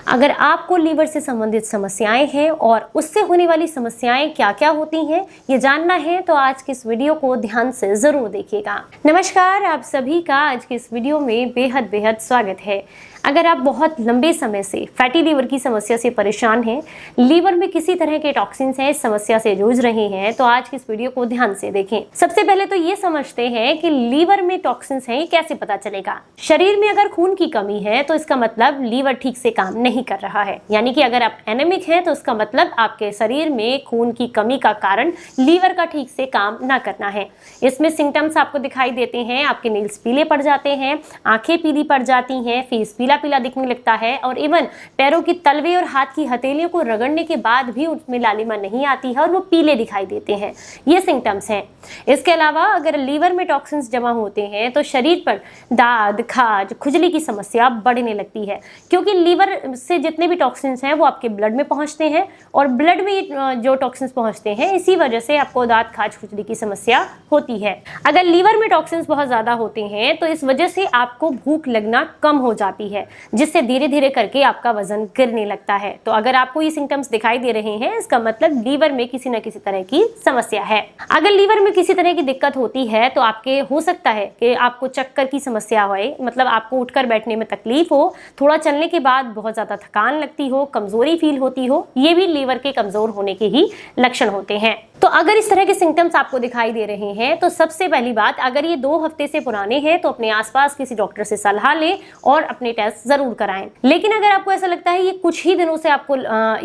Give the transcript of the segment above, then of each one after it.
अगर आपको लीवर से संबंधित समस्याएं हैं और उससे होने वाली समस्याएं क्या क्या होती हैं ये जानना है तो आज की इस वीडियो को ध्यान से जरूर देखिएगा। नमस्कार, आप सभी का आज की इस वीडियो में बेहद बेहद स्वागत है। अगर आप बहुत लंबे समय से फैटी लीवर की समस्या से परेशान हैं, लीवर में किसी तरह के टॉक्सिन्स हैं, इस समस्या से जूझ रहे हैं, तो आज की इस वीडियो को ध्यान से देखें। सबसे पहले तो ये समझते हैं कि लीवर में टॉक्सिन्स हैं, ये कैसे पता चलेगा। शरीर में अगर खून की कमी है तो इसका मतलब लीवर ठीक से काम नहीं कर रहा है, यानी कि अगर आप एनेमिक हैं तो इसका मतलब आपके शरीर में खून की कमी का कारण लीवर का ठीक से काम ना करना है। इसमें सिम्टम्स आपको दिखाई देते हैं, आपके नील्स पीले पड़ जाते हैं, आंखें पीली पड़ जाती हैं, फेस पीला पीला दिखने लगता है और इवन पैरों की तलवे और हाथ की हथेलियों को रगड़ने के बाद भी उसमें लालिमा नहीं आती है और वो पीले दिखाई देते हैं। ये सिम्टम्स हैं। इसके अलावा अगर लीवर में टॉक्सिन्स जमा होते हैं तो शरीर पर दाद, खाज, खुजली की समस्या बढ़ने लगती है, क्योंकि लीवर से जितने भी टॉक्सिन्स हैं वो आपके ब्लड में पहुंचते हैं और ब्लड में जो टॉक्सिन्स पहुंचते हैं इसी वजह से आपको दाद, खाज, खुजली की समस्या होती है। अगर लीवर में टॉक्सिन्स बहुत ज्यादा होते हैं तो इस वजह से आपको भूख लगना कम हो जाती है, जिससे धीरे धीरे करके आपका वजन गिरने लगता है। तो अगर आपको ये सिम्टम्स दिखाई दे रहे हैं इसका मतलब लीवर में किसी न किसी तरह की समस्या है। अगर लीवर में किसी तरह की दिक्कत होती है तो आपके हो सकता है कि आपको चक्कर की समस्या हो, मतलब आपको उठकर बैठने में तकलीफ हो, थोड़ा चलने के बाद बहुत ज्यादा थकान लगती हो, कमजोरी फील होती हो, ये भी लीवर के कमजोर होने के ही लक्षण होते हैं। तो अगर इस तरह के सिम्टम्स आपको दिखाई दे रहे हैं तो सबसे पहली बात, अगर ये 2 हफ्ते से पुराने हैं तो अपने आसपास किसी डॉक्टर से सलाह लें और अपने टेस्ट जरूर कराएं। लेकिन अगर आपको ऐसा लगता है ये कुछ ही दिनों से आपको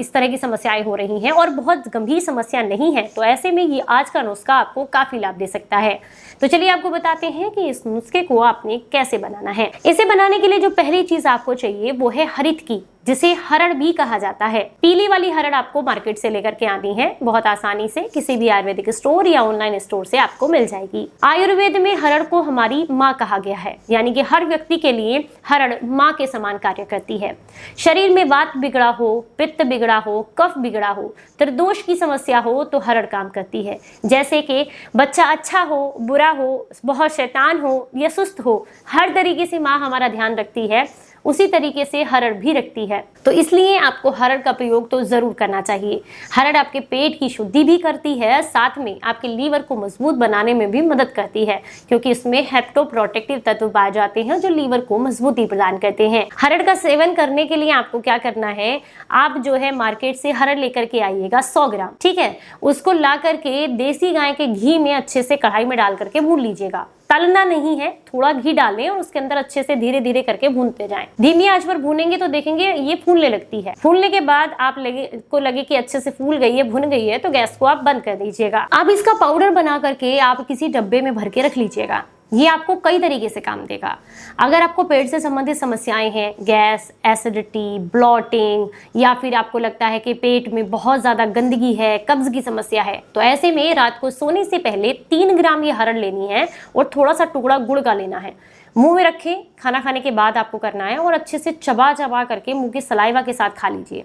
इस तरह की समस्याएं हो रही हैं और बहुत गंभीर समस्या नहीं है, तो ऐसे में ये आज का नुस्खा आपको काफी लाभ दे सकता है। तो चलिए आपको बताते हैं कि इस नुस्खे को आपने कैसे बनाना है। इसे बनाने के लिए जो पहली चीज आपको चाहिए वो है हरित की, जिसे हरड़ भी कहा जाता है। पीली वाली हरड़ आपको मार्केट से लेकर के आनी है, बहुत आसानी से किसी भी आयुर्वेदिक स्टोर या ऑनलाइन स्टोर से आपको मिल जाएगी। आयुर्वेद में हरड़ को हमारी माँ कहा गया है, यानी कि हर व्यक्ति के लिए हरड़ माँ के समान कार्य करती है। शरीर में वात बिगड़ा हो, पित्त बिगड़ा हो, कफ बिगड़ा हो, त्रिदोष की समस्या हो तो हरड़ काम करती है। जैसे कि बच्चा अच्छा हो, बुरा हो, बहुत शैतान हो या सुस्त हो, हर तरीके से माँ हमारा ध्यान रखती है, उसी तरीके से हरड़ भी रखती है। तो इसलिए आपको हरड़ का प्रयोग तो जरूर करना चाहिए। हरड़ आपके पेट की शुद्धि भी करती है, साथ में आपके लीवर को मजबूत बनाने में भी मदद करती है, क्योंकि इसमें हेप्टोप्रोटेक्टिव तत्व पाए जाते हैं जो लीवर को मजबूती प्रदान करते हैं। हरड़ का सेवन करने के लिए आपको क्या करना है, आप जो है मार्केट से हरड़ लेकर के आइएगा 100 ग्राम, ठीक है। उसको ला करके देसी गाय के घी में अच्छे से कढ़ाई में डाल करके भून लीजिएगा। तलना नहीं है, थोड़ा घी डालें और उसके अंदर अच्छे से धीरे धीरे करके भूनते जाएं। धीमी आंच पर भूनेंगे तो देखेंगे ये फूलने लगती है। फूलने के बाद आप लगे कि अच्छे से फूल गई है, भुन गई है, तो गैस को आप बंद कर दीजिएगा। अब इसका पाउडर बना करके आप किसी डब्बे में भर के रख लीजिएगा। ये आपको कई तरीके से काम देगा। अगर आपको पेट से संबंधित समस्याएं हैं, गैस, एसिडिटी, ब्लॉटिंग, या फिर आपको लगता है कि पेट में बहुत ज़्यादा गंदगी है, कब्ज की समस्या है, तो ऐसे में रात को सोने से पहले 3 ग्राम ये हरड़ लेनी है और थोड़ा सा टुकड़ा गुड़ का लेना है। मुंह में रखें, खाना खाने के बाद आपको करना है और अच्छे से चबा चबा करके मुंह की सलाइवा के साथ खा लीजिए।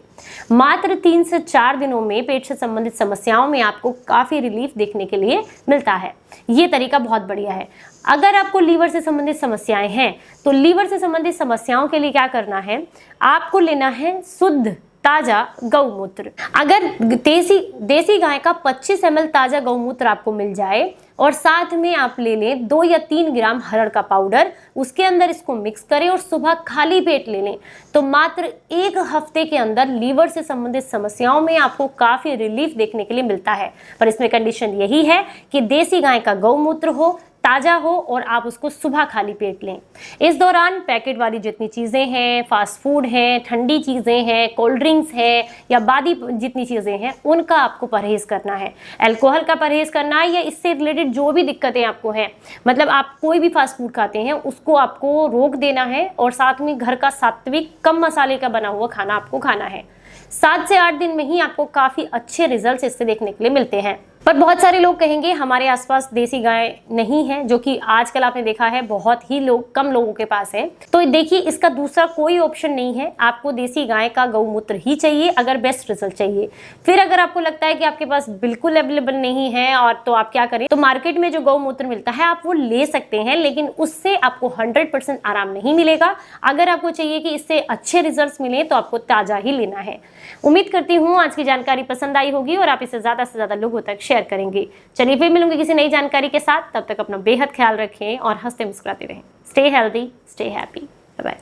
मात्र 3 से 4 दिनों में पेट से संबंधित समस्याओं में आपको काफ़ी रिलीफ देखने के लिए मिलता है। ये तरीका बहुत बढ़िया है। अगर आपको लीवर से संबंधित समस्याएं हैं तो लीवर से संबंधित समस्याओं के लिए क्या करना है, आपको लेना है शुद्ध ताजा गौमूत्र। अगर देसी गाय का 25 ml ताजा गौमूत्र आपको मिल जाए और साथ में आप ले लें 2 या 3 ग्राम हरड़ का पाउडर, उसके अंदर इसको मिक्स करें और सुबह खाली पेट ले लें, तो मात्र 1 हफ्ते के अंदर लीवर से संबंधित समस्याओं में आपको काफी रिलीफ देखने के लिए मिलता है। पर इसमें कंडीशन यही है कि देसी गाय का गौमूत्र हो, ताजा हो और आप उसको सुबह खाली पेट लें। इस दौरान पैकेट वाली जितनी चीज़ें हैं, फास्ट फूड हैं, ठंडी चीज़ें हैं, कोल्ड ड्रिंक्स हैं या बादी जितनी चीज़ें हैं, उनका आपको परहेज करना है। अल्कोहल का परहेज करना है या इससे रिलेटेड जो भी दिक्कतें आपको हैं, मतलब आप कोई भी फास्ट फूड खाते हैं उसको आपको रोक देना है और साथ में घर का सात्विक कम मसाले का बना हुआ खाना आपको खाना है। 7 से 8 दिन में ही आपको काफ़ी अच्छे रिजल्ट्स इससे देखने के लिए मिलते हैं। पर बहुत सारे लोग कहेंगे हमारे आसपास देसी गाय नहीं है, जो कि आजकल आपने देखा है बहुत ही कम लोगों के पास है। तो देखिए, इसका दूसरा कोई ऑप्शन नहीं है, आपको देसी गाय का गौमूत्र ही चाहिए अगर बेस्ट रिजल्ट चाहिए। फिर अगर आपको लगता है कि आपके पास बिल्कुल अवेलेबल नहीं है और तो आप क्या करें, तो मार्केट में जो गौमूत्र मिलता है आप वो ले सकते हैं, लेकिन उससे आपको 100% आराम नहीं मिलेगा। अगर आपको चाहिए कि इससे अच्छे रिजल्ट्स मिले तो आपको ताजा ही लेना है। उम्मीद करती हूँ आज की जानकारी पसंद आई होगी और आप इसे ज्यादा से ज्यादा लोगों तक शेयर करेंगे। चलिए फिर मिलूंगी किसी नई जानकारी के साथ, तब तक अपना बेहद ख्याल रखें और हंसते मुस्कुराते रहें। Stay healthy, stay happy, bye bye.